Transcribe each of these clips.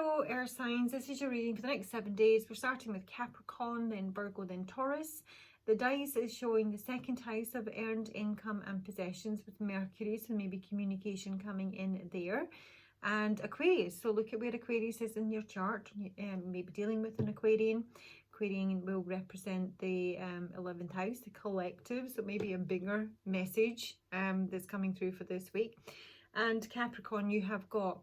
Hello air signs, this is your reading for the next 7 days. We're starting with Capricorn, then Virgo, then Taurus. The dice is showing the second house of earned income and possessions with Mercury, so maybe communication coming in there. And Aquarius, so look at where Aquarius is in your chart. Maybe dealing with an Aquarian. Aquarian will represent the 11th house, the collective, so maybe a bigger message that's coming through for this week. And Capricorn, you have got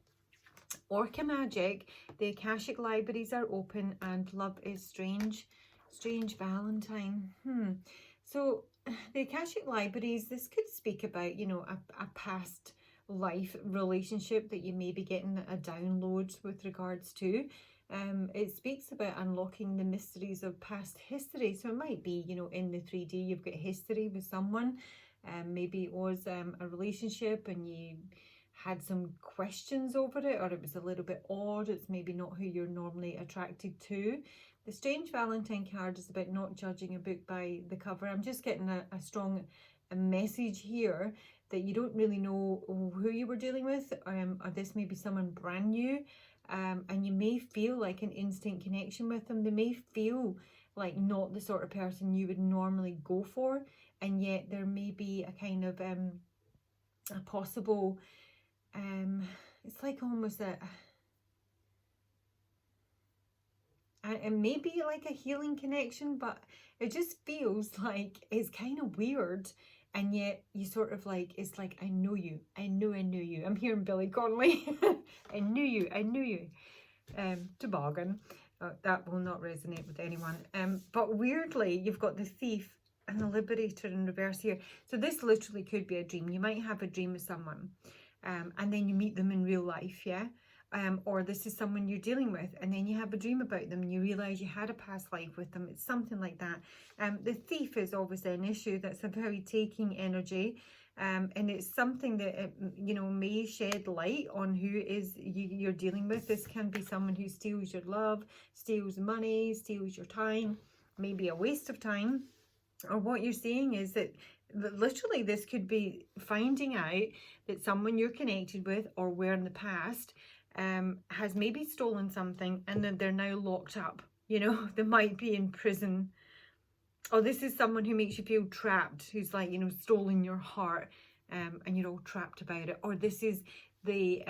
Orca Magic, the Akashic libraries are open, and love is strange. Strange Valentine. So the Akashic libraries, this could speak about, you know, a past life relationship that you may be getting a download with regards to. It speaks about unlocking the mysteries of past history. So it might be, you know, in the 3D, you've got history with someone. Maybe it was a relationship and you had some questions over it, or it was a little bit odd. It's maybe not who you're normally attracted to. The Strange Valentine card is about not judging a book by the cover. I'm just getting a strong message here that you don't really know who you were dealing with, or this may be someone brand new, and you may feel like an instant connection with them. They may feel like not the sort of person you would normally go for, and yet there may be a kind of a possible it's like almost it may be like a healing connection, but it just feels like it's kind of weird, and yet you sort of like, it's like, I know you, I knew you. I'm hearing Billy Connolly. I knew you. Toboggan. That will not resonate with anyone. But weirdly, you've got the Thief and the Liberator in reverse here. So this literally could be a dream. You might have a dream with someone, and then you meet them in real life, yeah? Or this is someone you're dealing with, and then you have a dream about them and you realise you had a past life with them. It's something like that. The Thief is obviously an issue. That's a very taking energy, and it's something that, you know, may shed light on who is you're dealing with. This can be someone who steals your love, steals money, steals your time, maybe a waste of time. Or what you're seeing is that literally this could be finding out that someone you're connected with or were in the past has maybe stolen something, and then they're now locked up. You know, they might be in prison. Or this is someone who makes you feel trapped, who's like, you know, stolen your heart, and you're all trapped about it. Or this is the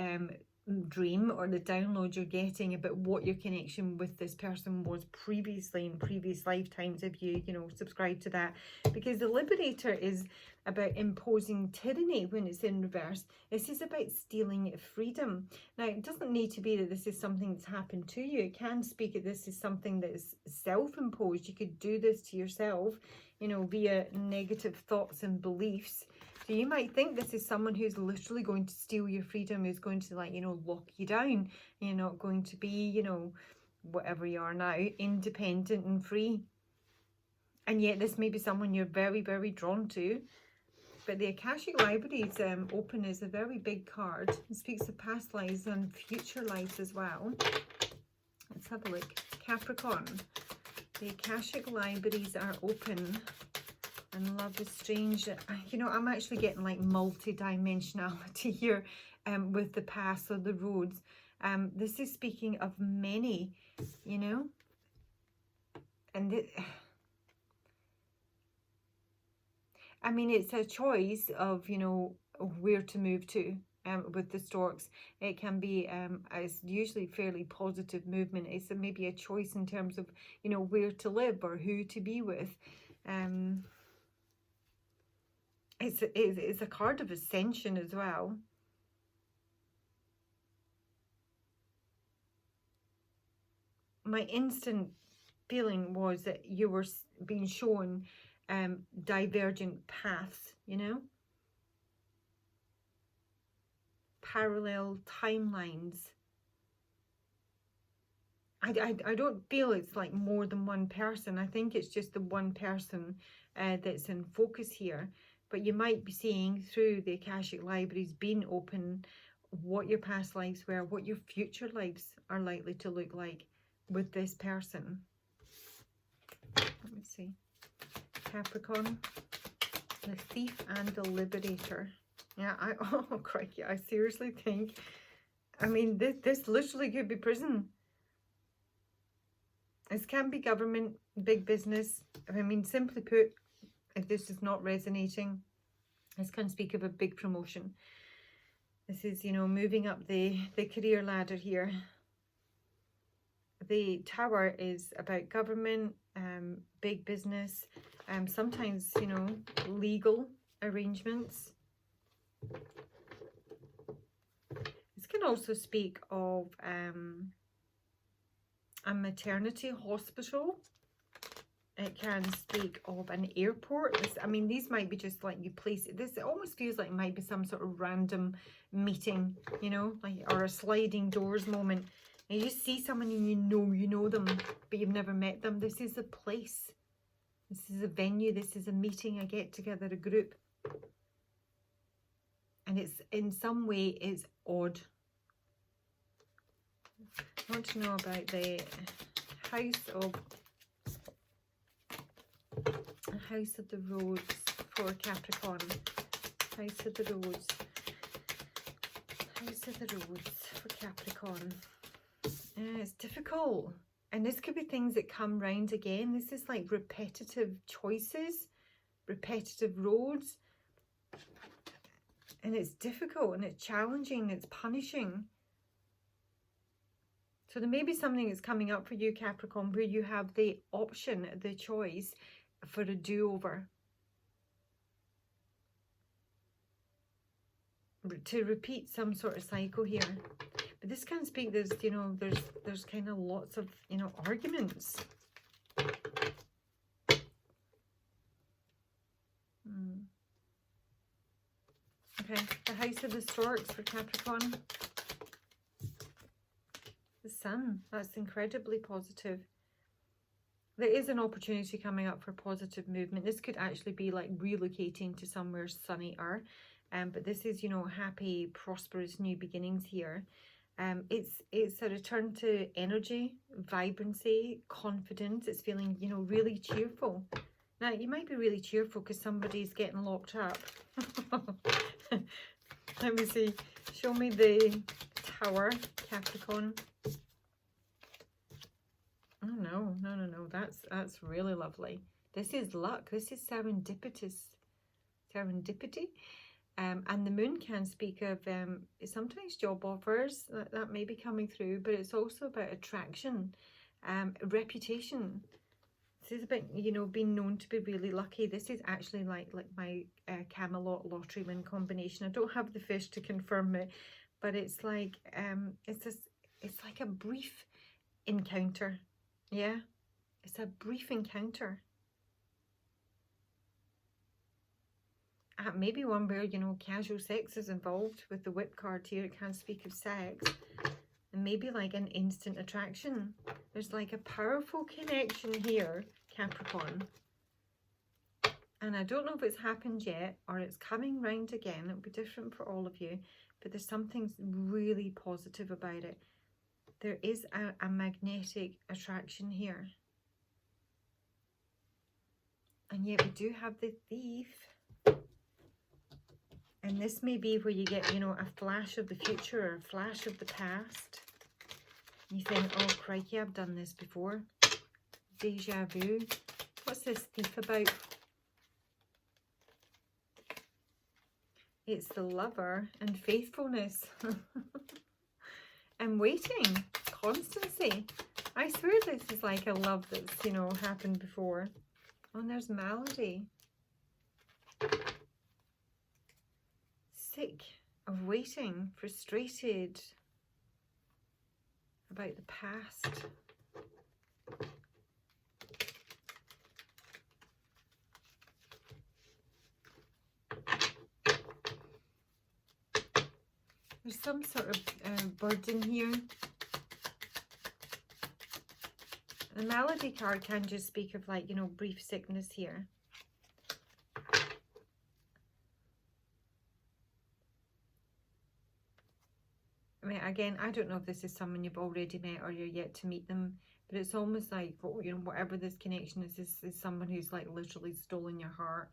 dream or the download you're getting about what your connection with this person was previously in previous lifetimes, if you know, subscribe to that. Because the Liberator is about imposing tyranny when it's in reverse. This is about stealing freedom. Now, it doesn't need to be that this is something that's happened to you. It can speak that this is something that is self-imposed. You could do this to yourself, you know, via negative thoughts and beliefs. So you might think this is someone who's literally going to steal your freedom, who's going to, like, you know, lock you down. You're not going to be, you know, whatever you are now, independent and free. And yet this may be someone you're very, very drawn to. But the Akashic Libraries open is a very big card. It speaks of past lives and future lives as well. Let's have a look. Capricorn. The Akashic Libraries are open. And love is strange. You know, I'm actually getting like multi-dimensionality here with the paths or the roads. This is speaking of many, you know. And I mean, it's a choice of, you know, where to move to with the storks. It can be, it's usually fairly positive movement. It's maybe a choice in terms of, you know, where to live or who to be with. It's a card of ascension as well. My instant feeling was that you were being shown divergent paths, you know, parallel timelines. I don't feel it's like more than one person. I think it's just the one person that's in focus here. But you might be seeing through the Akashic Libraries being open what your past lives were, what your future lives are likely to look like with this person. Let me see. Capricorn, the Thief and the Liberator. Yeah, oh crikey, I seriously think I mean, this literally could be prison. This can be government, big business. I mean, simply put, if this is not resonating, this can speak of a big promotion. This is, you know, moving up the career ladder here. The Tower is about government, big business, sometimes, you know, legal arrangements. This can also speak of a maternity hospital. It can speak of an airport. This, I mean, these might be just like you place it. This, it almost feels like it might be some sort of random meeting, you know, like, or a sliding doors moment. And you see someone and you know them, but you've never met them. This is a place. This is a venue. This is a meeting, a get together, a group. And it's, in some way, it's odd. I want to know about the House of the Roads for Capricorn. House of the Roads. House of the Roads for Capricorn. It's difficult. And this could be things that come round again. This is like repetitive choices, repetitive roads. And it's difficult and it's challenging, it's punishing. So there may be something that's coming up for you, Capricorn, where you have the option, the choice for a do-over. To repeat some sort of cycle here. But this can speak, there's, you know, there's kind of lots of, you know, arguments. Okay, the House of the Storks for Capricorn. The Sun, that's incredibly positive. There is an opportunity coming up for positive movement. This could actually be like relocating to somewhere sunnier. But this is, you know, happy, prosperous new beginnings here. It's a return to energy, vibrancy, confidence. It's feeling, you know, really cheerful. Now, you might be really cheerful because somebody's getting locked up. Let me see. Show me the Tower, Capricorn. Oh, no. That's really lovely. This is luck. This is serendipitous. Serendipity. And the Moon can speak of sometimes job offers that may be coming through, but it's also about attraction, reputation. This is about, you know, being known to be really lucky. This is actually like my Camelot lottery win combination. I don't have the fish to confirm it, but it's like it's like a brief encounter. Yeah, it's a brief encounter. Maybe one where, you know, casual sex is involved with the whip card here. It can speak of sex. And maybe like an instant attraction. There's like a powerful connection here, Capricorn. And I don't know if it's happened yet or it's coming round again. It'll be different for all of you. But there's something really positive about it. There is a magnetic attraction here. And yet we do have the Thief. And this may be where you get, you know, a flash of the future or a flash of the past. You think, oh, crikey, I've done this before. Deja vu. What's this Thief about? It's the Lover and faithfulness. And waiting. Constancy. I swear this is like a love that's, you know, happened before. Oh, and there's Malady. Sick of waiting, frustrated about the past. There's some sort of burden here. The Malady card can just speak of, like, you know, brief sickness here. I mean, again, I don't know if this is someone you've already met or you're yet to meet them, but it's almost like, you know, whatever this connection is, this is someone who's like literally stolen your heart,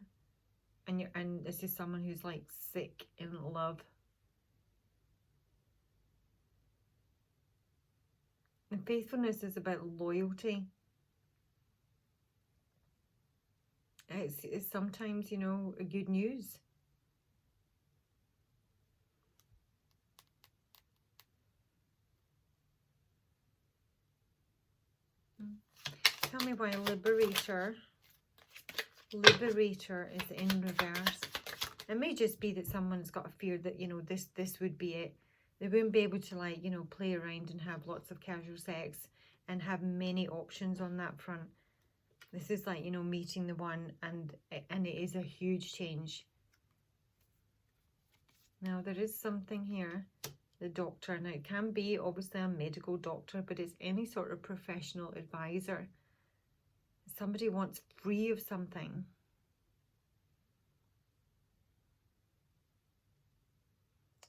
and this is someone who's like sick in love. And faithfulness is about loyalty. It's sometimes, you know, good news. Tell me why Liberator is in reverse. It may just be that someone's got a fear that, you know, this would be it. They wouldn't be able to, like, you know, play around and have lots of casual sex and have many options on that front. This is like, you know, meeting the one, and it is a huge change. Now, there is something here. The doctor. Now, it can be obviously a medical doctor, but it's any sort of professional advisor. Somebody wants free of something.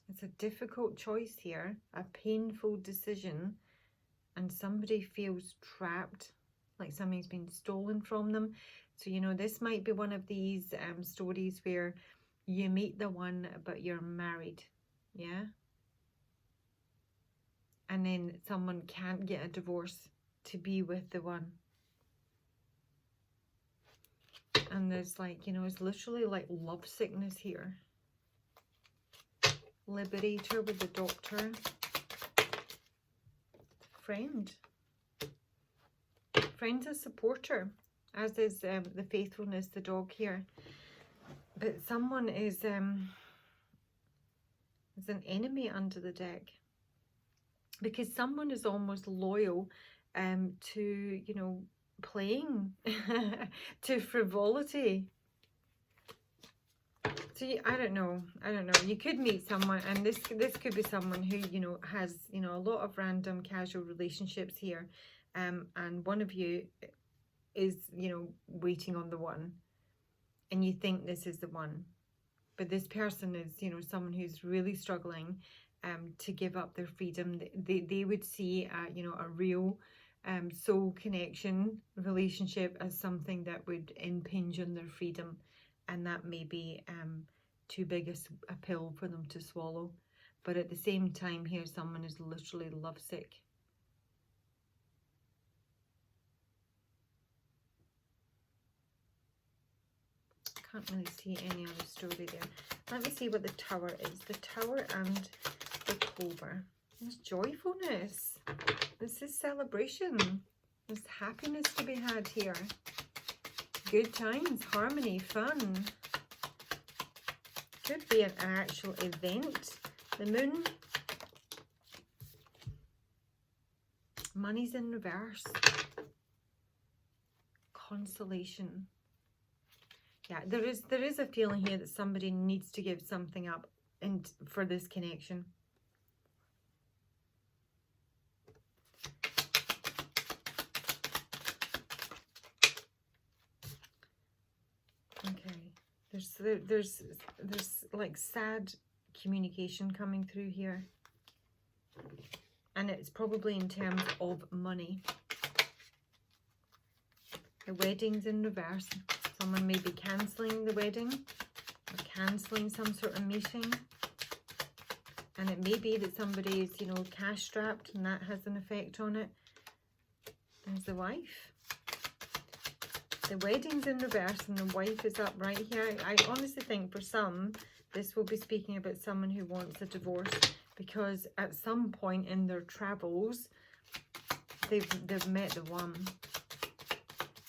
It's a difficult choice here, a painful decision, and somebody feels trapped, like something's been stolen from them. So, you know, this might be one of these stories where you meet the one, but you're married, yeah? And then someone can't get a divorce to be with the one. And there's like, you know, it's literally like love sickness here. Liberator with the doctor. Friend. Friend's a supporter, as is the faithfulness, the dog here. But someone is an enemy under the deck. Because someone is almost loyal to, you know, playing, to frivolity. So I don't know. You could meet someone, and this could be someone who, you know, has, you know, a lot of random casual relationships here, and one of you is, you know, waiting on the one, and you think this is the one, but this person is, you know, someone who's really struggling to give up their freedom. They would see you know, a real soul connection relationship as something that would impinge on their freedom, and that may be too big a pill for them to swallow. But at the same time here, someone is literally lovesick. Can't really see any other story there. Let me see what the Tower is. The Tower and the Clover. There's joyfulness. This is celebration. There's happiness to be had here. Good times, harmony, fun. Could be an actual event. The Moon. Money's in reverse. Consolation. Yeah, there is a feeling here that somebody needs to give something up for this connection. Okay, there's like sad communication coming through here, and it's probably in terms of money. The wedding's in reverse. Someone may be cancelling the wedding or cancelling some sort of meeting. And it may be that somebody is, you know, cash strapped, and that has an effect on it. There's the wife. The wedding's in reverse and the wife is up right here. I honestly think for some, this will be speaking about someone who wants a divorce, because at some point in their travels, they've met the one.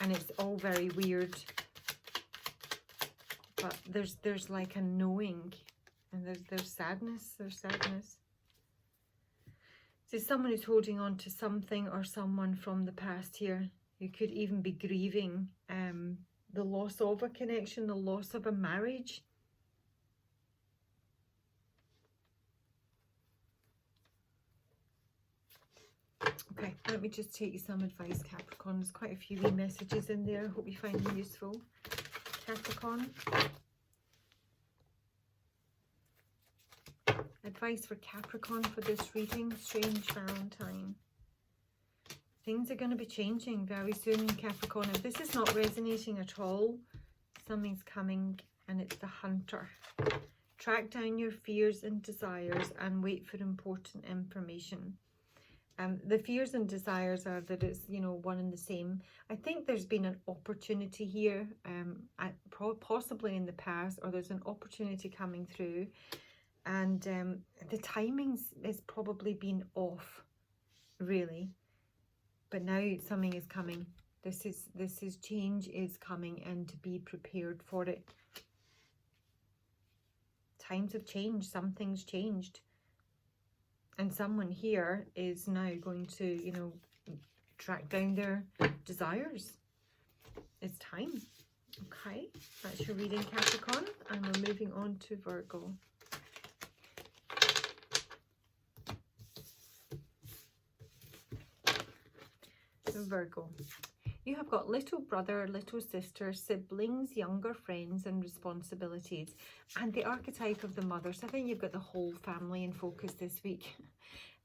And it's all very weird. But there's like a knowing, and there's sadness. There's sadness. So someone who's holding on to something or someone from the past here. You could even be grieving the loss of a connection, the loss of a marriage. Okay, let me just take you some advice, Capricorn. There's quite a few wee messages in there. I hope you find them useful. Capricorn. Advice for Capricorn for this reading. Strange Valentine. Things are going to be changing very soon, Capricorn. If this is not resonating at all, something's coming, and it's the Hunter. Track down your fears and desires and wait for important information. The fears and desires are that it's, you know, one and the same. I think there's been an opportunity here, possibly in the past, or there's an opportunity coming through, and the timings has probably been off, really. But now something is coming. This is change is coming, and to be prepared for it. Times have changed. Something's changed. And someone here is now going to, you know, track down their desires. It's time. Okay, that's your reading, Capricorn. And we're moving on to Virgo. So Virgo. You have got little brother, little sister, siblings, younger friends, and responsibilities. And the archetype of the mother. So I think you've got the whole family in focus this week.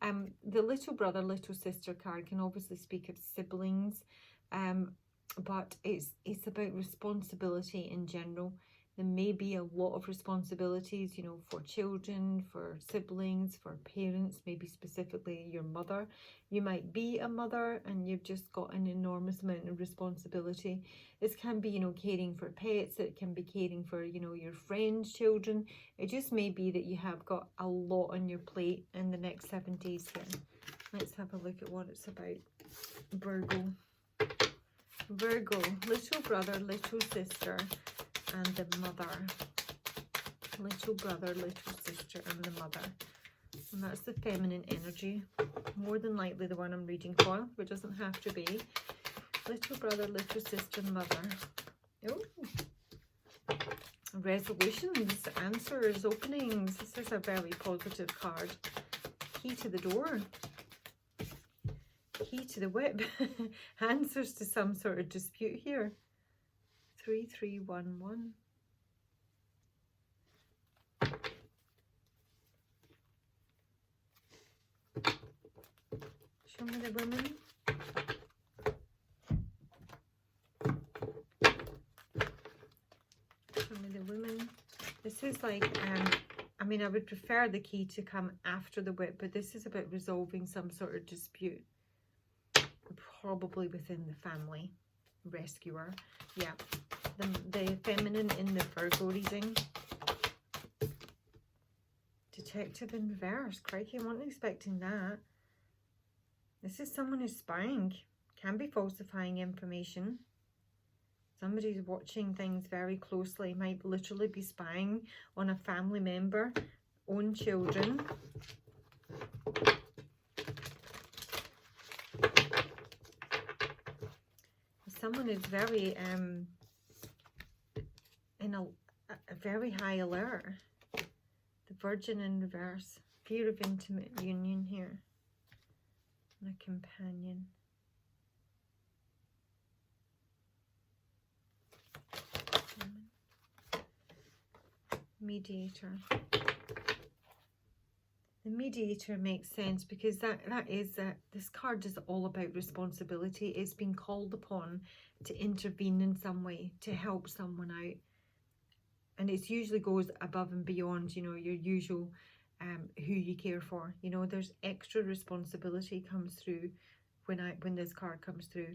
The little brother, little sister card can obviously speak of siblings, but it's about responsibility in general. There may be a lot of responsibilities, you know, for children, for siblings, for parents, maybe specifically your mother. You might be a mother and you've just got an enormous amount of responsibility. This can be, you know, caring for pets. It can be caring for, you know, your friends' children. It just may be that you have got a lot on your plate in the next 7 days here. Let's have a look at what it's about. Virgo. Virgo, little brother, little sister, and the mother. Little brother, little sister, and the mother. And that's the feminine energy. More than likely the one I'm reading for, but it doesn't have to be. Little brother, little sister, mother. Oh, resolutions, answers, openings. This is a very positive card. Key to the door. Key to the whip. Answers to some sort of dispute here. 3311. Show me the women. Show me the women. This is like, I mean, I would prefer the key to come after the whip, but this is about resolving some sort of dispute. Probably within the family. Rescuer. Yeah. The feminine in the Virgo reading. Detective in reverse. Crikey, I wasn't expecting that. This is someone who's spying. Can be falsifying information. Somebody's watching things very closely. Might literally be spying on a family member, own children. Someone is very in a very high alert. The Virgin in reverse. Fear of intimate union here. And a companion. Mediator. The mediator makes sense because this card is all about responsibility. It's been called upon to intervene in some way, to help someone out. And it usually goes above and beyond, you know, your usual who you care for. You know, there's extra responsibility comes through when this card comes through.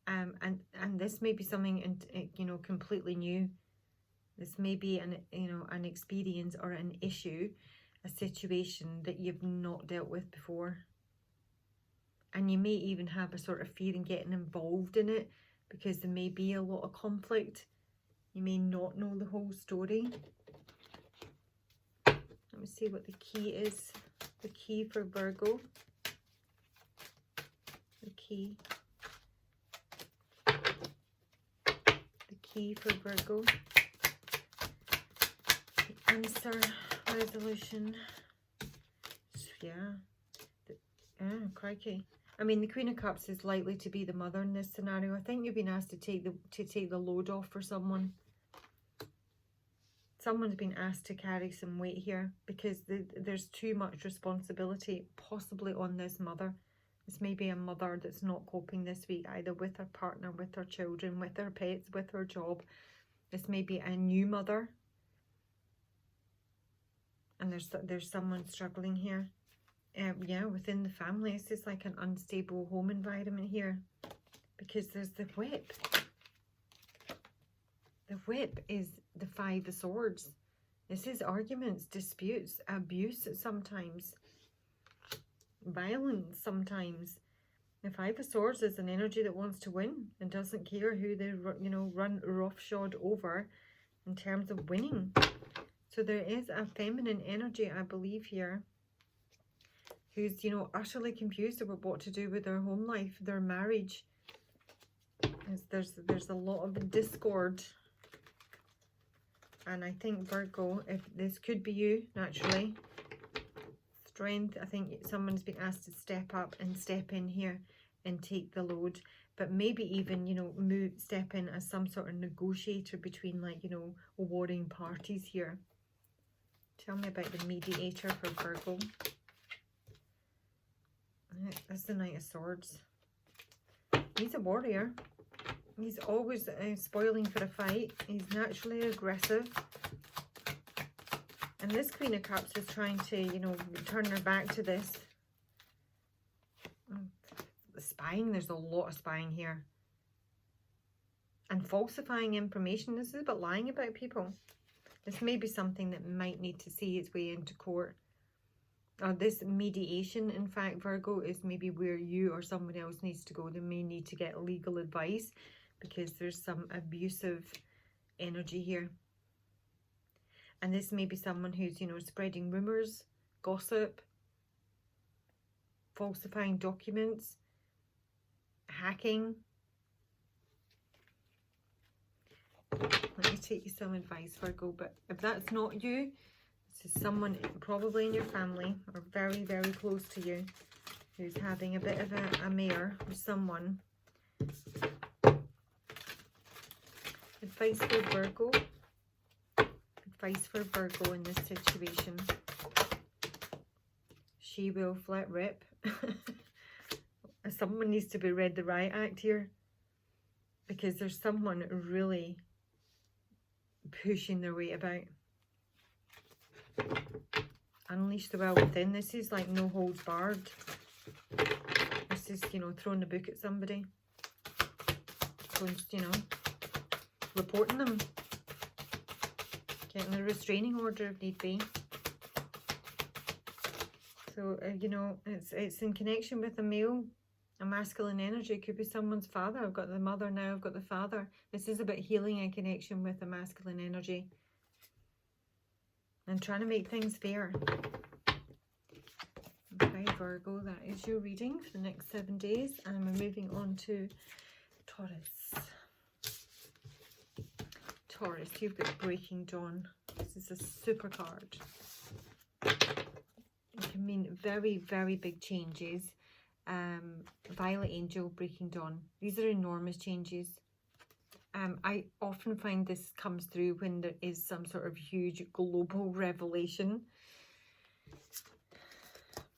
And this may be something, you know, completely new. This may be an experience or an issue, a situation that you've not dealt with before. And you may even have a sort of fear in getting involved in it because there may be a lot of conflict. You may not know the whole story. Let me see what the key is. The key for Virgo. The key. The key for Virgo. Answer, resolution. Yeah. Crikey. I mean, the Queen of Cups is likely to be the mother in this scenario. I think you've been asked to take the load off for someone. Someone's been asked to carry some weight here because there's too much responsibility possibly on this mother. This may be a mother that's not coping this week either with her partner, with her children, with her pets, with her job. This may be a new mother. And there's someone struggling here. yeah, within the family. This is like an unstable home environment here, because there's the whip. The whip is the Five of Swords. This is arguments, disputes, abuse sometimes, violence sometimes. The Five of Swords is an energy that wants to win and doesn't care who they, you know, run roughshod over in terms of winning. So there is a feminine energy, I believe, here, who's, you know, utterly confused about what to do with their home life, their marriage. There's a lot of discord. And I think, Virgo, if this could be you, naturally, strength, I think someone's been asked to step up and step in here and take the load. But maybe even, you know, step in as some sort of negotiator between, like, you know, warring parties here. Tell me about the mediator for Virgo. That's the Knight of Swords. He's a warrior. He's always spoiling for a fight. He's naturally aggressive. And this Queen of Cups is trying to, you know, turn her back to this. The spying, there's a lot of spying here. And falsifying information. This is about lying about people. This may be something that might need to see its way into court. Or this mediation, in fact, Virgo, is maybe where you or someone else needs to go. They may need to get legal advice, because there's some abusive energy here. And this may be someone who's, you know, spreading rumors, gossip, falsifying documents, hacking. Let me take you some advice, Virgo. But if that's not you, this is someone probably in your family or very, very close to you who's having a bit of a mare with someone. Advice for Virgo. Advice for Virgo in this situation. She will flat rip. Someone needs to be read the Riot Act here, because there's someone really pushing their weight about. Unleash the will within. This is like no holds barred. This is, you know, throwing the book at somebody. Going, you know, reporting them. Getting a restraining order if need be. So, you know, it's in connection with a male, a masculine energy. It could be someone's father. I've got the mother now, I've got the father. This is about healing and connection with a masculine energy. And trying to make things fair. Okay, Virgo, that is your reading for the next 7 days. And we're moving on to Taurus. Taurus, you've got Breaking Dawn. This is a super card. It can mean very, very big changes. Violet Angel, Breaking Dawn. These are enormous changes. I often find this comes through when there is some sort of huge global revelation.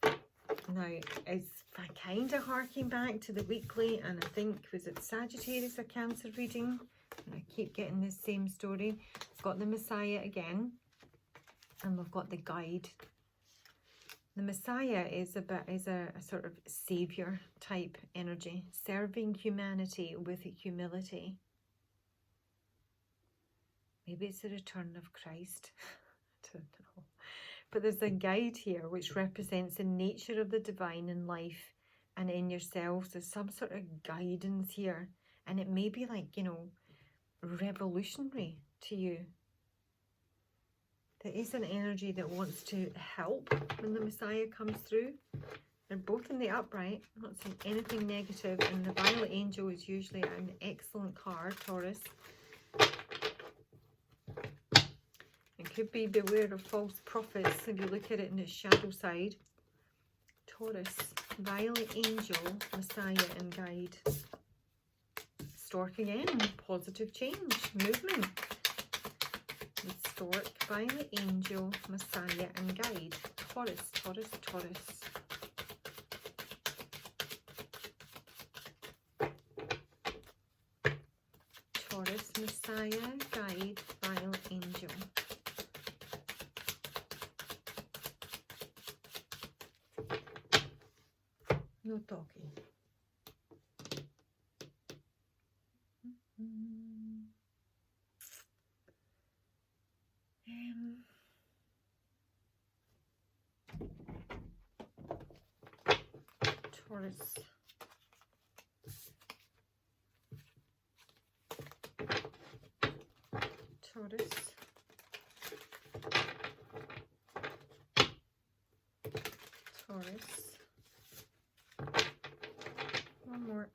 Now, it's kind of harking back to the weekly, and I think, was it Sagittarius or Cancer reading? And I keep getting this same story. We've got the Messiah again, and we've got the Guide. The Messiah is a sort of savior type energy, serving humanity with humility. Maybe it's the return of Christ. I don't know. But there's a guide here which represents the nature of the divine in life and in yourselves. There's some sort of guidance here. And it may be like, you know, revolutionary to you. There is an energy that wants to help when the Messiah comes through. They're both in the upright. I'm not seeing anything negative. And the Violet Angel is usually an excellent card, Taurus. It could be beware of false prophets if you look at it in its shadow side. Taurus, Violet Angel, Messiah and Guide. Stork again, positive change, movement. The Stork, Violet Angel, Messiah and Guide. Taurus, Taurus, Taurus. Taurus, Messiah, Guide, Violet Angel. No talking. Taurus. Taurus. Taurus. One more.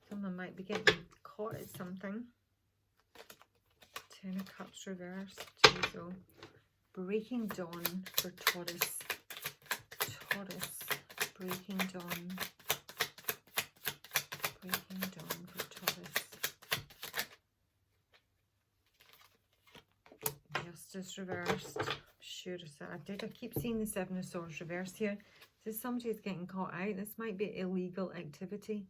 Someone might be getting caught at something. 10 of Cups reversed. So breaking dawn for Taurus. Taurus. Breaking dawn. Breaking dawn for Taurus. Justice reversed. Sure as I did. I keep seeing the 7 of Swords reversed here. This is somebody's getting caught out. This might be illegal activity.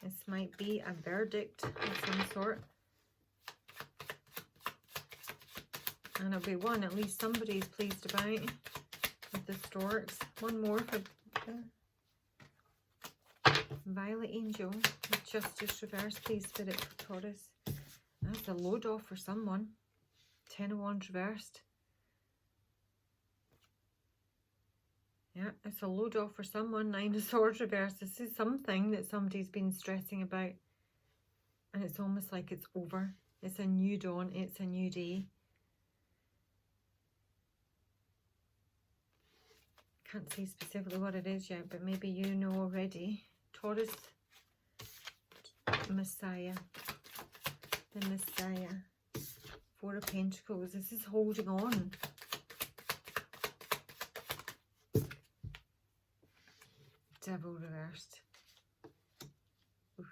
This might be a verdict of some sort. And it'll be one at least somebody's pleased about with the storks. One more for Violet Angel with Justice reversed. Please Spirit for Taurus. That's a load off for someone. 10 of Wands reversed. Yeah, it's a load off for someone. 9 of Swords reversed. This is something that somebody's been stressing about. And it's almost like it's over. It's a new dawn. It's a new day. Can't say specifically what it is yet, but maybe you know already. Taurus, Messiah. The Messiah. 4 of Pentacles. This is holding on. Devil reversed. Oof.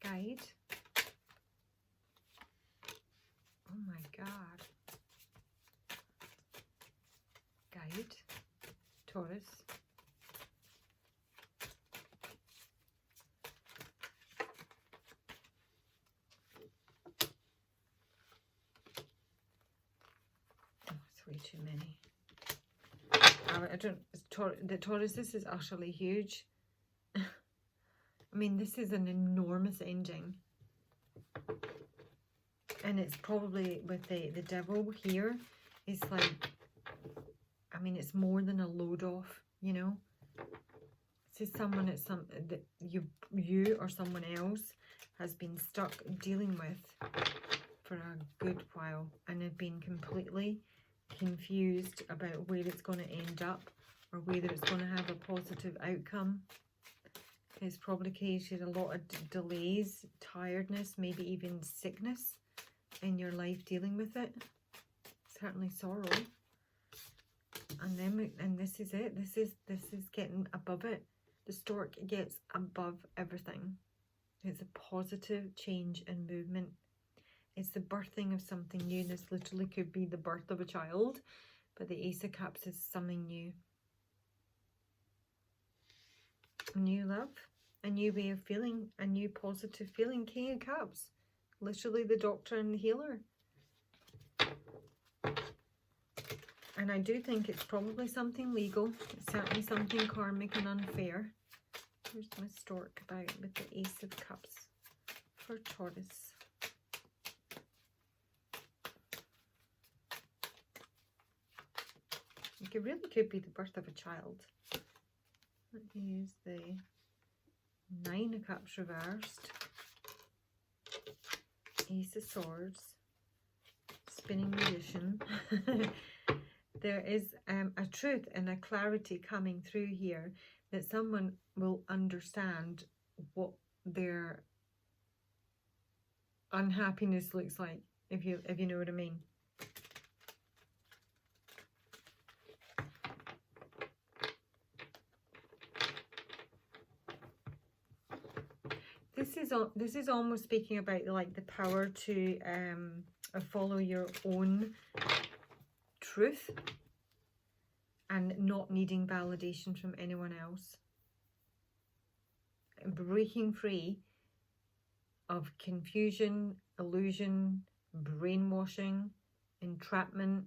Guide. Oh my God. Guide. Taurus. Oh, it's way too many. I don't. The Taurus. This is utterly huge. I mean, this is an enormous ending. And it's probably with the devil here. It's like, I mean, it's more than a load off, you know. This is someone that you or someone else has been stuck dealing with for a good while and have been completely confused about where it's going to end up or whether it's going to have a positive outcome. It's probably created a lot of delays, tiredness, maybe even sickness in your life dealing with it. Certainly sorrow. And this is it. This is getting above it. The stork gets above everything. It's a positive change and movement. It's the birthing of something new. This literally could be the birth of a child, but the Ace of Cups is something new. New love, a new way of feeling, a new positive feeling. King of Cups, literally the doctor and the healer. And I do think it's probably something legal. It's certainly something karmic and unfair. Here's my stork about with the Ace of Cups for Taurus. It really could be the birth of a child. Let me use the 9 of Cups reversed. Ace of Swords. Spinning Magician. There is a truth and a clarity coming through here that someone will understand what their unhappiness looks like, if you know what I mean. This is almost speaking about like the power to follow your own truth and not needing validation from anyone else. Breaking free of confusion, illusion, brainwashing, entrapment,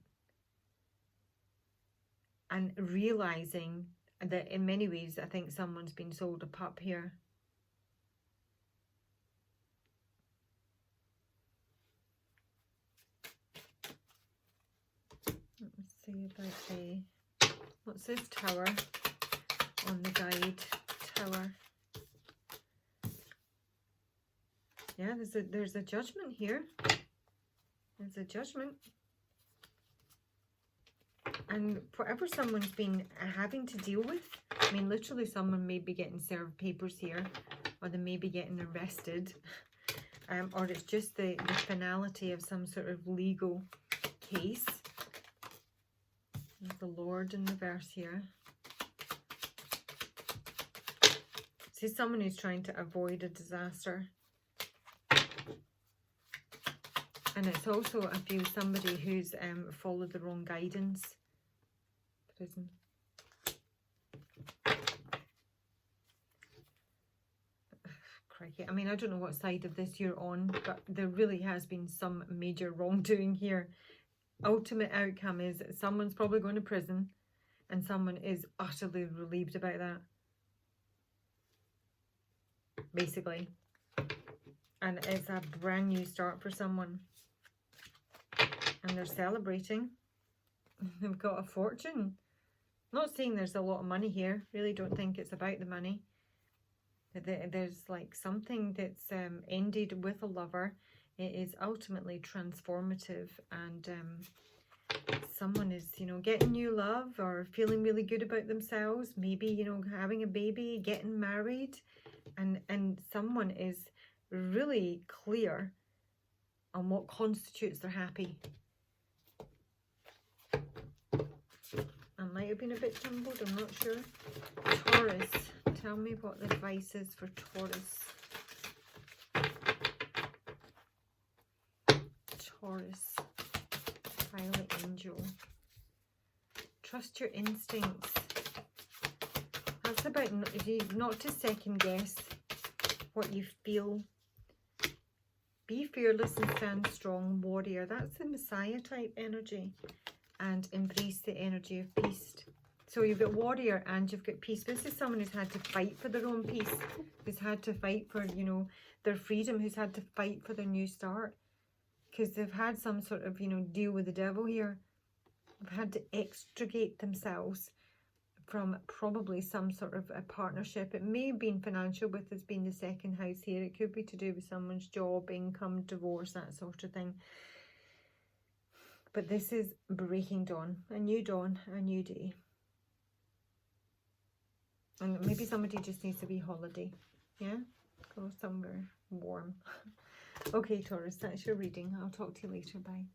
and realizing that in many ways I think someone's been sold a pup here. Let's see about what's this tower on the guide? Tower. Yeah, there's a judgment here. There's a judgment. And whatever someone's been having to deal with, I mean, literally someone may be getting served papers here, or they may be getting arrested, or it's just the finality of some sort of legal case. There's the Lord in the verse here. See, someone who's trying to avoid a disaster. And it's also, I feel, somebody who's followed the wrong guidance. Prison. Crikey. I mean, I don't know what side of this you're on, but there really has been some major wrongdoing here. Ultimate outcome is someone's probably going to prison, and someone is utterly relieved about that. Basically. And it's a brand new start for someone. And they're celebrating. They've got a fortune. Not saying there's a lot of money here. Really don't think it's about the money. There's like something that's ended with a lover. It is ultimately transformative, and someone is, you know, getting new love or feeling really good about themselves. Maybe, you know, having a baby, getting married, and someone is really clear on what constitutes their happy. I might have been a bit tumbled, I'm not sure. Taurus, tell me what the advice is for Taurus. Taurus, Violet Angel. Trust your instincts. That's about not to second guess what you feel. Be fearless and stand strong, warrior. That's the Messiah type energy. And embrace the energy of peace. So you've got warrior and you've got peace. This is someone who's had to fight for their own peace, who's had to fight for, you know, their freedom, who's had to fight for their new start, because they've had some sort of, you know, deal with the devil here. They've had to extricate themselves from probably some sort of a partnership. It may have been financial, with this being the second house here. It could be to do with someone's job, income, divorce, that sort of thing. But this is breaking dawn, a new day. And maybe somebody just needs a wee holiday. Yeah? Go somewhere warm. Okay, Taurus, that's your reading. I'll talk to you later. Bye.